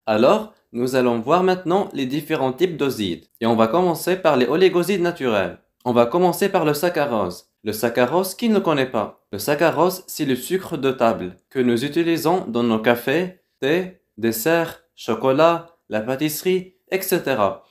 Alors, nous allons voir maintenant les différents types d'osides. Et on va commencer par les oligosides naturels. On va commencer par le saccharose. Le saccharose, qui ne le connaît pas? Le saccharose, c'est le sucre de table que nous utilisons dans nos cafés, thé, desserts, chocolat, la pâtisserie, etc.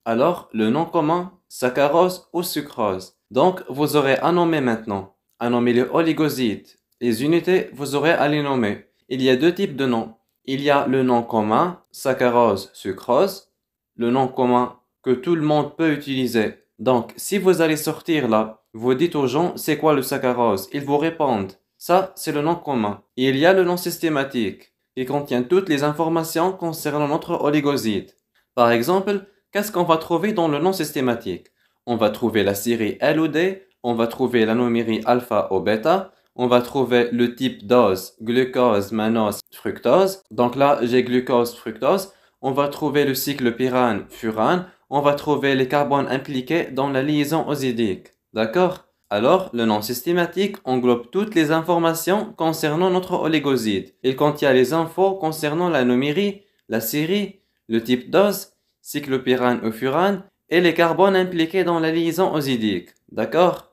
Alors, le nom commun, saccharose ou sucrose. Donc, vous aurez à nommer maintenant. À nommer les oligosides. Les unités, vous aurez à les nommer. Il y a deux types de noms. Il y a le nom commun, saccharose, sucrose, le nom commun que tout le monde peut utiliser. Donc, si vous allez sortir là, vous dites aux gens c'est quoi le saccharose, ils vous répondent ça c'est le nom commun. Et il y a le nom systématique qui contient toutes les informations concernant notre oligoside. Par exemple, qu'est-ce qu'on va trouver dans le nom systématique? On va trouver la série L ou D, on va trouver l'anomérie alpha ou bêta, on va trouver le type dose, glucose, mannose, fructose. Donc là, j'ai glucose, fructose. On va trouver le cycle pyrane, furane. On va trouver les carbones impliqués dans la liaison osidique. D'accord? Alors, le nom systématique englobe toutes les informations concernant notre oligoside. Il contient les infos concernant l'anomérie, la série, le type dose, cycle pyrane ou furane et les carbones impliqués dans la liaison osidique. D'accord?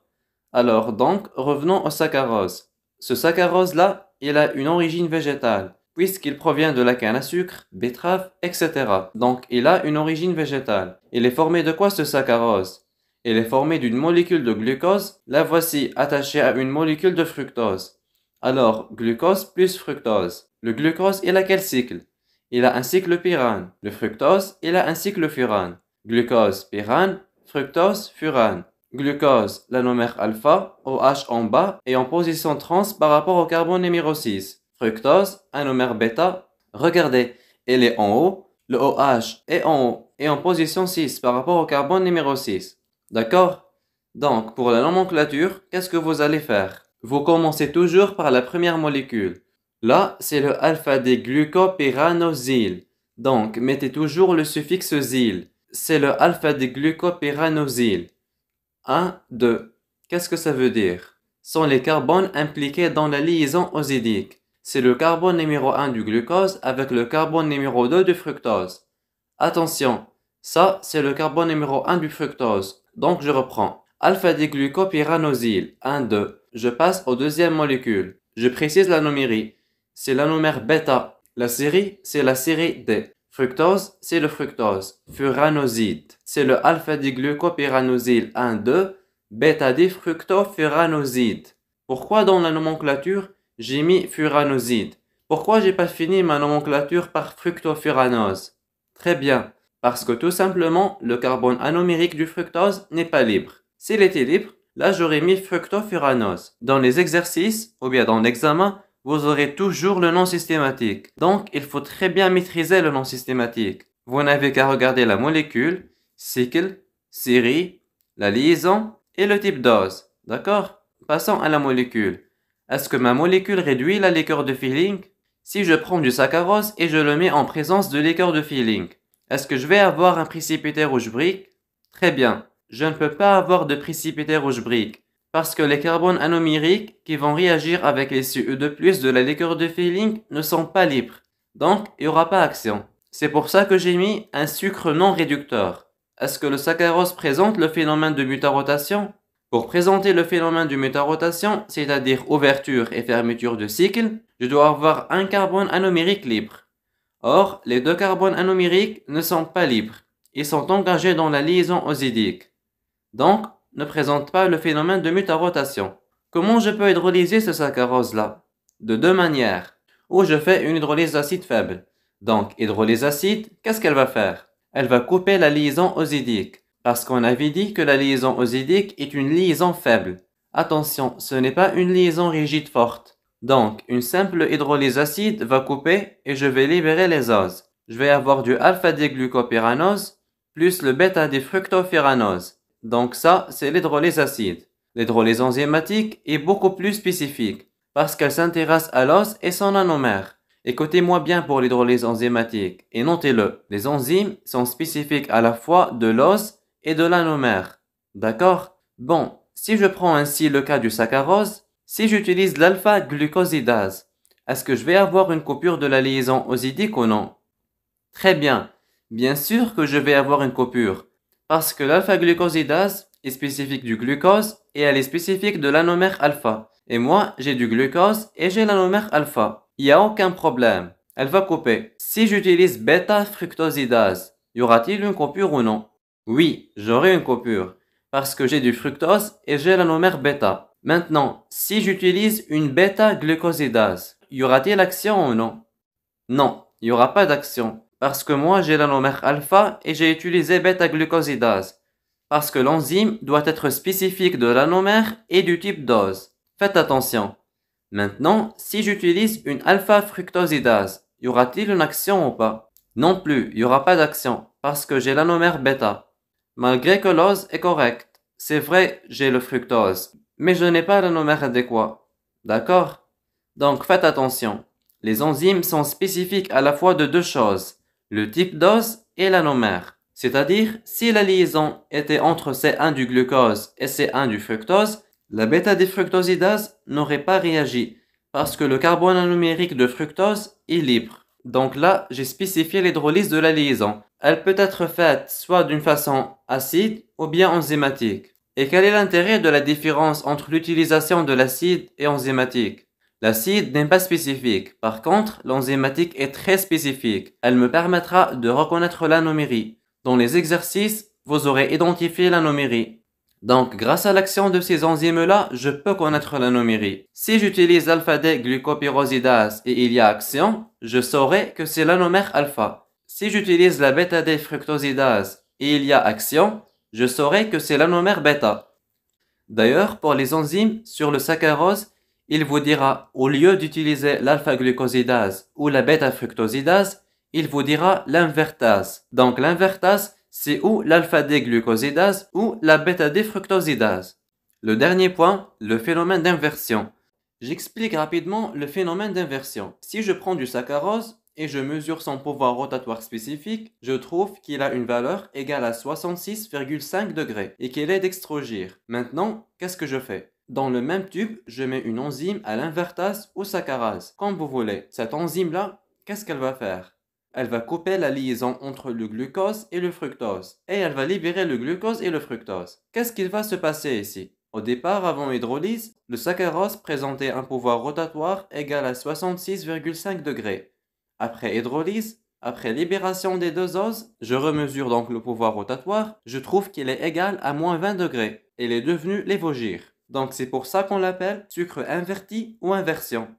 Alors donc, revenons au saccharose. Ce saccharose-là, il a une origine végétale, puisqu'il provient de la canne à sucre, betterave, etc. Donc, il a une origine végétale. Il est formé de quoi ce saccharose? Il est formé d'une molécule de glucose, la voici attachée à une molécule de fructose. Alors, glucose plus fructose. Le glucose, il a quel cycle? Il a un cycle pyrane. Le fructose, il a un cycle furane. Glucose, pyrane, fructose, furane. Glucose, l'anomère alpha, OH en bas et en position trans par rapport au carbone numéro 6. Fructose, anomère bêta, regardez, elle est en haut, le OH est en haut et en position 6 par rapport au carbone numéro 6. D'accord? Donc, pour la nomenclature, qu'est-ce que vous allez faire? Vous commencez toujours par la première molécule. Là, c'est le alpha-D-glucopyranosyl. Donc, mettez toujours le suffixe zyl. C'est le alpha-D-glucopyranosyl. 1, 2. Qu'est-ce que ça veut dire? Sont les carbones impliqués dans la liaison osidique. C'est le carbone numéro 1 du glucose avec le carbone numéro 2 du fructose. Attention, ça c'est le carbone numéro 1 du fructose. Donc je reprends. Alpha-D-glucopyranosyl, 1, 2. Je passe aux deuxième molécule. Je précise l'anomérie. C'est l'anomère bêta. La série, c'est la série D. Fructose, c'est le fructose. Furanoside, c'est le alpha-D-glucopyranosyl 1, 2, bêta-D-fructofuranoside. Pourquoi dans la nomenclature, j'ai mis furanoside? Pourquoi j'ai pas fini ma nomenclature par fructofuranose? Très bien, parce que tout simplement, le carbone anomérique du fructose n'est pas libre. S'il était libre, là j'aurais mis fructofuranose. Dans les exercices, ou bien dans l'examen, vous aurez toujours le nom systématique. Donc, il faut très bien maîtriser le nom systématique. Vous n'avez qu'à regarder la molécule, cycle, série, la liaison et le type dose. D'accord? Passons à la molécule. Est-ce que ma molécule réduit la liqueur de Feeling? Si je prends du saccharose et je le mets en présence de liqueur de Feeling, est-ce que je vais avoir un précipité rouge brique? Très bien. Je ne peux pas avoir de précipité rouge brique. Parce que les carbones anomériques qui vont réagir avec les CE2+, de la liqueur de Feeling ne sont pas libres. Donc, il n'y aura pas action. C'est pour ça que j'ai mis un sucre non réducteur. Est-ce que le saccharose présente le phénomène de mutarotation? Pour présenter le phénomène de mutarotation, c'est-à-dire ouverture et fermeture de cycle, je dois avoir un carbone anomérique libre. Or, les deux carbones anomériques ne sont pas libres. Ils sont engagés dans la liaison osidique. Donc, ne présente pas le phénomène de mutarotation. Comment je peux hydrolyser ce saccharose-là? De deux manières. Ou je fais une hydrolyse acide faible. Donc, hydrolyse acide, qu'est-ce qu'elle va faire? Elle va couper la liaison osidique. Parce qu'on avait dit que la liaison osidique est une liaison faible. Attention, ce n'est pas une liaison rigide forte. Donc, une simple hydrolyse acide va couper et je vais libérer les oses. Je vais avoir du alpha-D-glucopyranose plus le bêta-D-fructofuranose. Donc ça, c'est l'hydrolyse acide. L'hydrolyse enzymatique est beaucoup plus spécifique parce qu'elle s'intéresse à l'os et son anomère. Écoutez-moi bien pour l'hydrolyse enzymatique et notez-le, les enzymes sont spécifiques à la fois de l'os et de l'anomère. D'accord? Bon, si je prends ainsi le cas du saccharose, si j'utilise l'alpha-glucosidase, est-ce que je vais avoir une coupure de la liaison osidique ou non? Très bien. Bien sûr que je vais avoir une coupure. Parce que l'alpha-glucosidase est spécifique du glucose et elle est spécifique de l'anomère alpha. Et moi, j'ai du glucose et j'ai l'anomère alpha. Il n'y a aucun problème. Elle va couper. Si j'utilise bêta-fructosidase, y aura-t-il une coupure ou non? Oui, j'aurai une coupure. Parce que j'ai du fructose et j'ai l'anomère bêta. Maintenant, si j'utilise une bêta-glucosidase, y aura-t-il action ou non? Non, il n'y aura pas d'action. Parce que moi, j'ai l'anomère alpha et j'ai utilisé bêta-glucosidase. Parce que l'enzyme doit être spécifique de l'anomère et du type dose. Faites attention. Maintenant, si j'utilise une alpha-fructosidase, y aura-t-il une action ou pas? Non plus, il n'y aura pas d'action. Parce que j'ai l'anomère bêta. Malgré que l'ose est correcte. C'est vrai, j'ai le fructose. Mais je n'ai pas l'anomère adéquat. D'accord? Donc faites attention. Les enzymes sont spécifiques à la fois de deux choses, le type d'ose et l'anomère. C'est-à-dire, si la liaison était entre C1 du glucose et C1 du fructose, la bêta-défructosidase n'aurait pas réagi parce que le carbone anomérique de fructose est libre. Donc là, j'ai spécifié l'hydrolyse de la liaison. Elle peut être faite soit d'une façon acide ou bien enzymatique. Et quel est l'intérêt de la différence entre l'utilisation de l'acide et enzymatique? L'acide n'est pas spécifique. Par contre, l'enzymatique est très spécifique. Elle me permettra de reconnaître l'anomérie. Dans les exercices, vous aurez identifié l'anomérie. Donc, grâce à l'action de ces enzymes-là, je peux connaître l'anomérie. Si j'utilise alpha-D-glucopyrosidase et il y a action, je saurai que c'est l'anomère alpha. Si j'utilise la bêta-D-fructosidase et il y a action, je saurai que c'est l'anomère bêta. D'ailleurs, pour les enzymes, sur le saccharose, il vous dira, au lieu d'utiliser l'alpha-glucosidase ou la bêta-fructosidase, il vous dira l'invertase. Donc l'invertase, c'est ou l'alpha-D-glucosidase ou la bêta-D-fructosidase. Le dernier point, le phénomène d'inversion. J'explique rapidement le phénomène d'inversion. Si je prends du saccharose et je mesure son pouvoir rotatoire spécifique, je trouve qu'il a une valeur égale à 66,5 degrés et qu'il est dextrogir. Maintenant, qu'est-ce que je fais? Dans le même tube, je mets une enzyme à l'invertase ou saccharase, comme vous voulez. Cette enzyme-là, qu'est-ce qu'elle va faire? Elle va couper la liaison entre le glucose et le fructose. Et elle va libérer le glucose et le fructose. Qu'est-ce qu'il va se passer ici? Au départ, avant hydrolyse, le saccharose présentait un pouvoir rotatoire égal à 66,5 degrés. Après hydrolyse, après libération des deux oses, je remesure donc le pouvoir rotatoire, je trouve qu'il est égal à moins 20 degrés. Il est devenu lévogir. Donc c'est pour ça qu'on l'appelle sucre inverti ou inversion.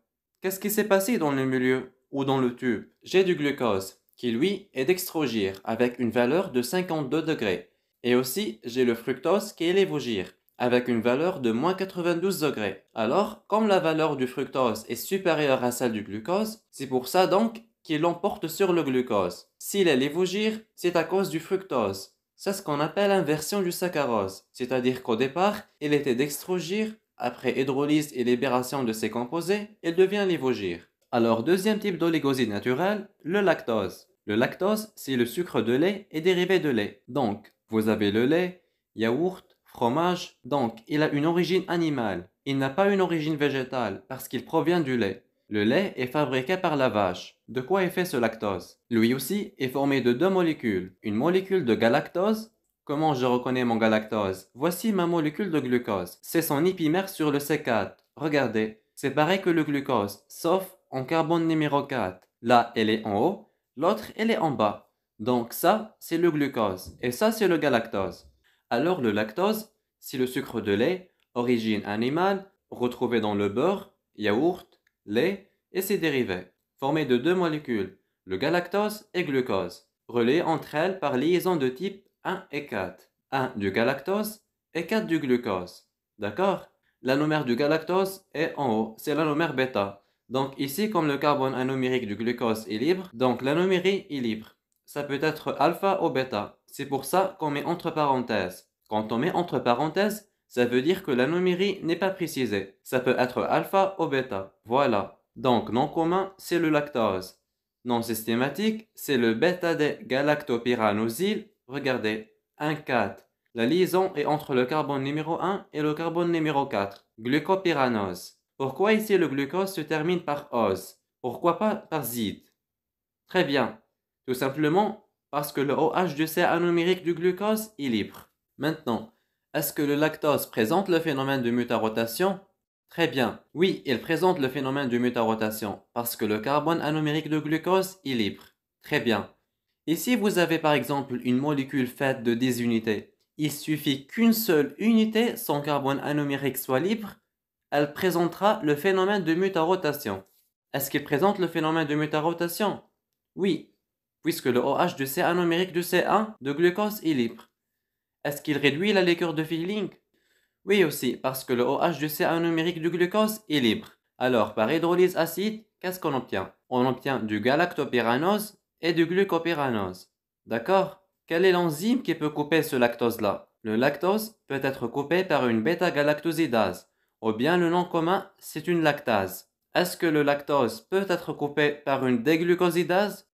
Qu'est-ce qui s'est passé dans le milieu ou dans le tube? J'ai du glucose qui lui est dextrogir avec une valeur de 52 degrés. Et aussi j'ai le fructose qui est lévogir avec une valeur de moins 92 degrés. Alors, comme la valeur du fructose est supérieure à celle du glucose, c'est pour ça donc qu'il l'emporte sur le glucose. S'il est lévogir, c'est à cause du fructose. C'est ce qu'on appelle inversion du saccharose, c'est-à-dire qu'au départ, il était dextrogir, après hydrolyse et libération de ses composés, il devient lévogir. Alors, deuxième type d'oligoside naturel, le lactose. Le lactose, c'est le sucre de lait et dérivé de lait. Donc, vous avez le lait, yaourt, fromage, donc il a une origine animale. Il n'a pas une origine végétale parce qu'il provient du lait. Le lait est fabriqué par la vache. De quoi est fait ce lactose? Lui aussi est formé de deux molécules. Une molécule de galactose. Comment je reconnais mon galactose? Voici ma molécule de glucose. C'est son épimère sur le C4. Regardez, c'est pareil que le glucose, sauf en carbone numéro 4. Là, elle est en haut, l'autre, elle est en bas. Donc ça, c'est le glucose. Et ça, c'est le galactose. Alors le lactose, c'est le sucre de lait, origine animale, retrouvé dans le beurre, yaourt, lait et ses dérivés, formé de deux molécules, le galactose et glucose, reliées entre elles par liaison de type 1 et 4. 1 du galactose et 4 du glucose. D'accord? L'anomère du galactose est en haut, c'est l'anomère bêta. Donc ici, comme le carbone anomérique du glucose est libre, donc l'anomérie est libre. Ça peut être alpha ou bêta. C'est pour ça qu'on met entre parenthèses. Quand on met entre parenthèses, ça veut dire que l'anomérie n'est pas précisée. Ça peut être alpha ou bêta. Voilà. Donc non commun, c'est le lactose. Non systématique, c'est le bêta-galactopyranosyl. Regardez, 1,4. La liaison est entre le carbone numéro 1 et le carbone numéro 4. Glucopyranose. Pourquoi ici le glucose se termine par ose? Pourquoi pas par zide? Très bien. Tout simplement parce que le OH du CA numérique du glucose est libre. Maintenant, est-ce que le lactose présente le phénomène de mutarotation? Très bien. Oui, il présente le phénomène de mutarotation parce que le carbone anomérique de glucose est libre. Très bien. Ici, vous avez par exemple une molécule faite de 10 unités. Il suffit qu'une seule unité, son carbone anomérique, soit libre, elle présentera le phénomène de mutarotation. Est-ce qu'il présente le phénomène de mutarotation? Oui, puisque le OH du CA numérique du C1 de glucose est libre. Est-ce qu'il réduit la liqueur de Feeling? Oui aussi, parce que le OH du CA numérique du glucose est libre. Alors, par hydrolyse acide, qu'est-ce qu'on obtient? On obtient du galactopyranose et du glucopyranose. D'accord? Quelle est l'enzyme qui peut couper ce lactose-là? Le lactose peut être coupé par une bêta-galactosidase, ou bien le nom commun, c'est une lactase. Est-ce que le lactose peut être coupé par une déglucosidase?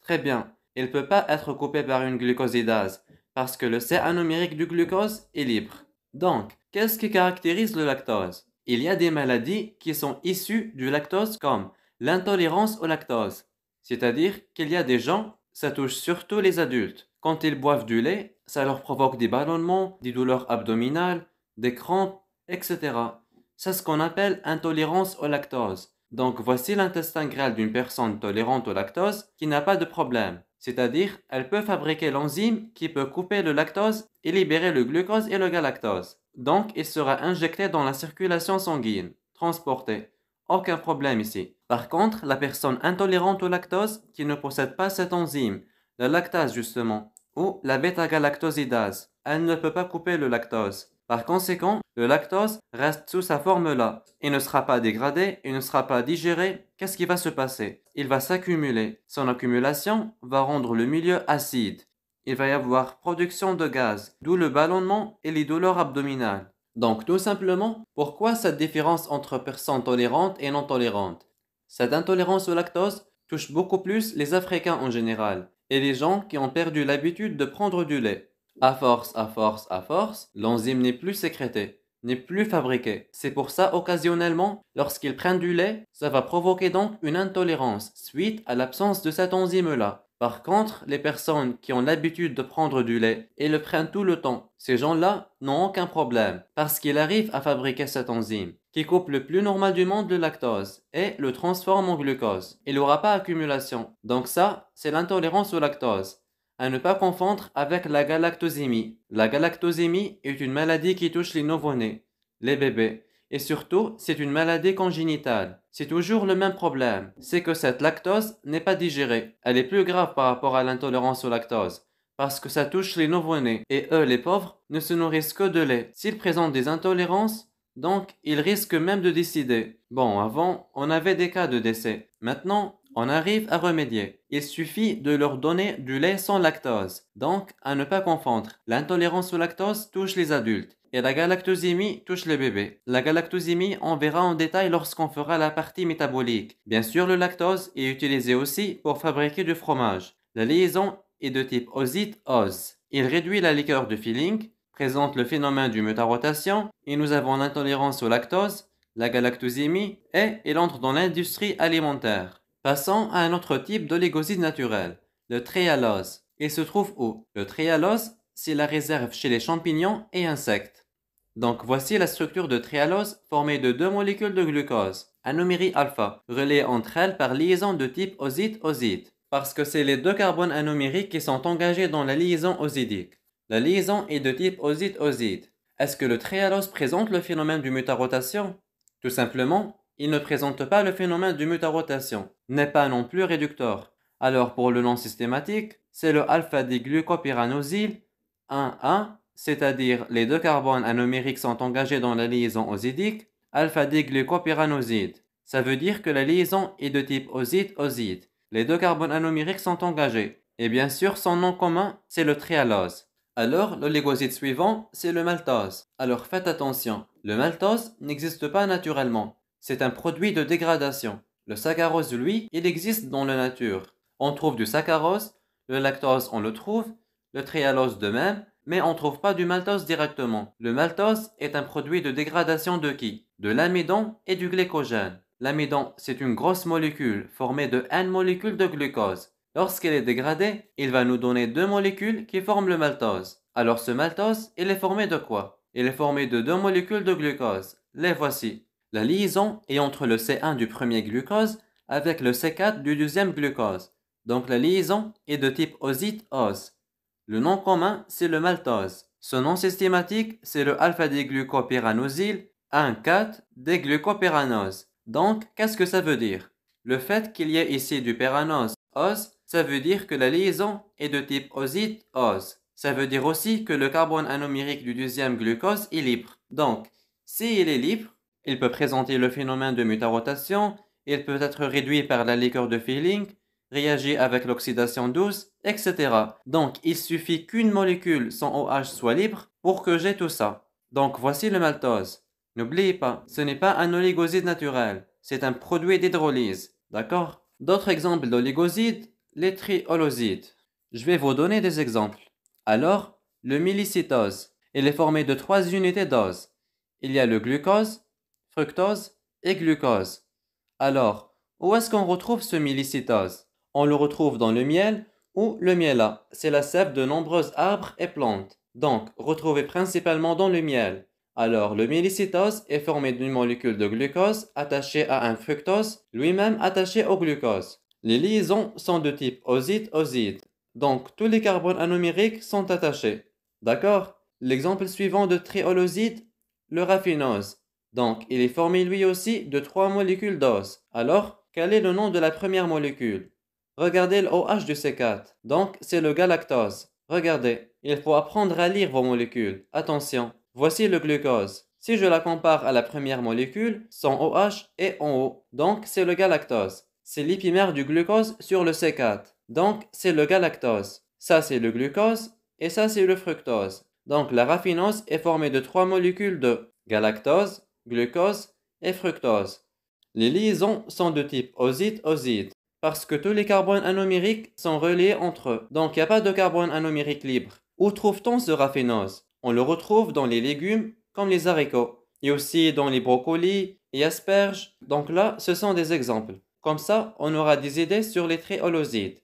Très bien, il ne peut pas être coupé par une glucosidase, parce que le CA numérique du glucose est libre. Donc, qu'est-ce qui caractérise le lactose? Il y a des maladies qui sont issues du lactose comme l'intolérance au lactose. C'est-à-dire qu'il y a des gens, ça touche surtout les adultes. Quand ils boivent du lait, ça leur provoque des ballonnements, des douleurs abdominales, des crampes, etc. C'est ce qu'on appelle intolérance au lactose. Donc voici l'intestin grêle d'une personne tolérante au lactose qui n'a pas de problème. C'est-à-dire, elle peut fabriquer l'enzyme qui peut couper le lactose et libérer le glucose et le galactose. Donc, il sera injecté dans la circulation sanguine, transporté. Aucun problème ici. Par contre, la personne intolérante au lactose qui ne possède pas cette enzyme, la lactase justement, ou la bêta-galactosidase, elle ne peut pas couper le lactose. Par conséquent, le lactose reste sous sa forme-là. Il ne sera pas dégradé, il ne sera pas digéré. Qu'est-ce qui va se passer? Il va s'accumuler. Son accumulation va rendre le milieu acide. Il va y avoir production de gaz, d'où le ballonnement et les douleurs abdominales. Donc tout simplement, pourquoi cette différence entre personnes tolérantes et non tolérantes? Cette intolérance au lactose touche beaucoup plus les Africains en général et les gens qui ont perdu l'habitude de prendre du lait. À force, l'enzyme n'est plus sécrétée, n'est plus fabriquée. C'est pour ça, occasionnellement, lorsqu'ils prennent du lait, ça va provoquer donc une intolérance suite à l'absence de cette enzyme-là. Par contre, les personnes qui ont l'habitude de prendre du lait et le prennent tout le temps, ces gens-là n'ont aucun problème parce qu'ils arrivent à fabriquer cette enzyme qui coupe le plus normal du monde le lactose et le transforme en glucose. Il n'y aura pas accumulation. Donc ça, c'est l'intolérance au lactose. À ne pas confondre avec la galactosémie. La galactosémie est une maladie qui touche les nouveau-nés, les bébés. Et surtout, c'est une maladie congénitale. C'est toujours le même problème. C'est que cette lactose n'est pas digérée. Elle est plus grave par rapport à l'intolérance au lactose. Parce que ça touche les nouveau-nés. Et eux, les pauvres, ne se nourrissent que de lait. S'ils présentent des intolérances, donc ils risquent même de décéder. Bon, avant, on avait des cas de décès. Maintenant, on arrive à remédier. Il suffit de leur donner du lait sans lactose. Donc, à ne pas confondre. L'intolérance au lactose touche les adultes. Et la galactosémie touche les bébés. La galactosémie, on verra en détail lorsqu'on fera la partie métabolique. Bien sûr, le lactose est utilisé aussi pour fabriquer du fromage. La liaison est de type osite-ose. Il réduit la liqueur de Feeling, présente le phénomène du mutarotation, et nous avons l'intolérance au lactose, la galactosémie, et il entre dans l'industrie alimentaire. Passons à un autre type d'oligoside naturel, le tréhalose. Il se trouve où? Le tréhalose, c'est la réserve chez les champignons et insectes. Donc voici la structure de tréhalose formée de deux molécules de glucose, anomérie alpha, reliées entre elles par liaison de type oside-oside, parce que c'est les deux carbones anomériques qui sont engagés dans la liaison osidique. La liaison est de type oside-oside. Est-ce que le tréhalose présente le phénomène du mutarotation? Tout simplement, il ne présente pas le phénomène du mutarotation, n'est pas non plus réducteur. Alors pour le nom systématique, c'est le alpha-diglucopyranosyl 1,1, c'est-à-dire les deux carbones anomériques sont engagés dans la liaison osidique, alpha-diglucopyranoside. Ça veut dire que la liaison est de type oside-oside. Les deux carbones anomériques sont engagés. Et bien sûr, son nom commun, c'est le tréhalose. Alors, l'oligoside suivant, c'est le maltose. Alors faites attention, le maltose n'existe pas naturellement. C'est un produit de dégradation. Le saccharose, lui, il existe dans la nature. On trouve du saccharose, le lactose, on le trouve, le tréhalose de même, mais on ne trouve pas du maltose directement. Le maltose est un produit de dégradation de qui? De l'amidon et du glycogène. L'amidon, c'est une grosse molécule formée de N molécules de glucose. Lorsqu'il est dégradé, il va nous donner deux molécules qui forment le maltose. Alors ce maltose, il est formé de quoi? Il est formé de deux molécules de glucose. Les voici. La liaison est entre le C1 du premier glucose avec le C4 du deuxième glucose. Donc la liaison est de type oside-ose. Le nom commun, c'est le maltose. Son nom systématique, c'est le alpha-déglucopyranosyl 1,4-déglucopyranose. Donc, qu'est-ce que ça veut dire? Le fait qu'il y ait ici du péranose ose, ça veut dire que la liaison est de type oside-ose. Ça veut dire aussi que le carbone anomérique du deuxième glucose est libre. Donc, s'il est libre, il peut présenter le phénomène de mutarotation, il peut être réduit par la liqueur de Fehling, réagir avec l'oxydation douce, etc. Donc, il suffit qu'une molécule sans OH soit libre pour que j'ai tout ça. Donc, voici le maltose. N'oubliez pas, ce n'est pas un oligoside naturel, c'est un produit d'hydrolyse. D'accord? D'autres exemples d'oligosides, les triholosides. Je vais vous donner des exemples. Alors, le millicitose, il est formé de trois unités d'ose. Il y a le glucose, fructose et glucose. Alors, où est-ce qu'on retrouve ce millicitose? On le retrouve dans le miel ou le miela. C'est la sève de nombreux arbres et plantes. Donc, retrouvé principalement dans le miel. Alors, le millicitose est formé d'une molécule de glucose attachée à un fructose, lui-même attaché au glucose. Les liaisons sont de type oside-oside. Donc, tous les carbones anomériques sont attachés. D'accord? L'exemple suivant de triholoside, le raffinose. Donc, il est formé lui aussi de trois molécules d'os. Alors, quel est le nom de la première molécule? Regardez le OH du C4. Donc, c'est le galactose. Regardez, il faut apprendre à lire vos molécules. Attention, voici le glucose. Si je la compare à la première molécule, son OH est en haut. Donc, c'est le galactose. C'est l'épimère du glucose sur le C4. Donc, c'est le galactose. Ça, c'est le glucose et ça, c'est le fructose. Donc, la raffinose est formée de trois molécules de galactose, glucose et fructose. Les liaisons sont de type oside-oside parce que tous les carbones anomériques sont reliés entre eux. Donc, il n'y a pas de carbone anomérique libre. Où trouve-t-on ce raffinose? On le retrouve dans les légumes comme les haricots et aussi dans les brocolis et asperges. Donc là, ce sont des exemples. Comme ça, on aura des idées sur les triholosides.